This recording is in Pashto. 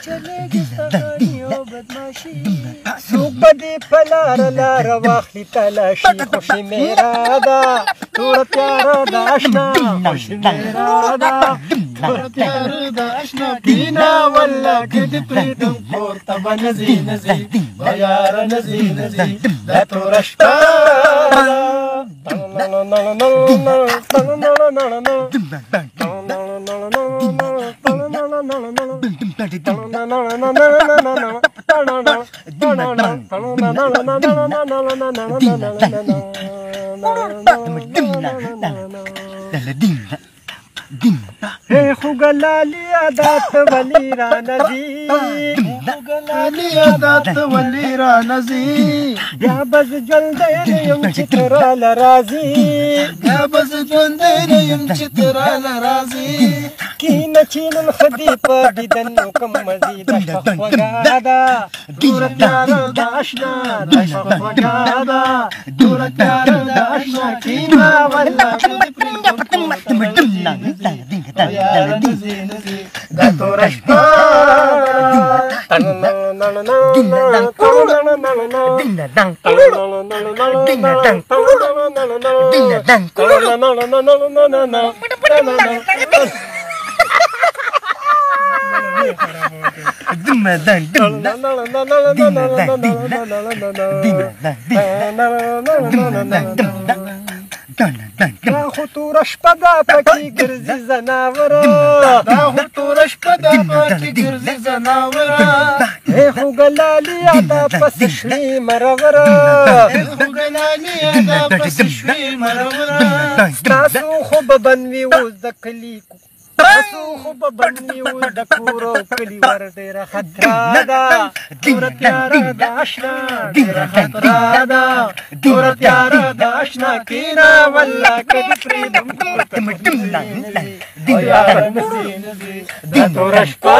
چلېږي ستغاني او بدماشي څوک به دې په لاره لاره واخلي تلاشي خوشي میرا ده توره تیاره د اشنا خوشي میرا ده توره تیاره د اشنا کینه والله که دې پرېږدم کور ته به نه ځې نه ځې به یاره نه ځې نه ځې دا توره شپه خوګلالي عادت ولي را نزي خوګلالي عادت ولي را نزي بیا بز ژوند یم چې تر لرازي بیا بز ژوند یم چې تر لرازي کینه چینن خدي په دیدن کوم مزید خوګادا دور تیار د آشنا د خوګادا دور تیار د آشنا کینه والله دا توره شپه دا خو توره شپه ده پکې ګرځي زناوره دا خو توره شپه ده پکې ګرځي زناوره ای خوګلالي دا پسې شوې مروره ای خوګلالي دا پسې شوې مروره ستاسو خو به بنوي اوس د کلي تاسو خو به بنوي اوس د کور او کلي ور ډېره خطره ده توره تیاره د اشنا ډېره خطره ده توره تیاره د اشنا کینه والله که دې پرېږدم کور ته به نه ځې یاره نه ځې نه ځې دا توره شپه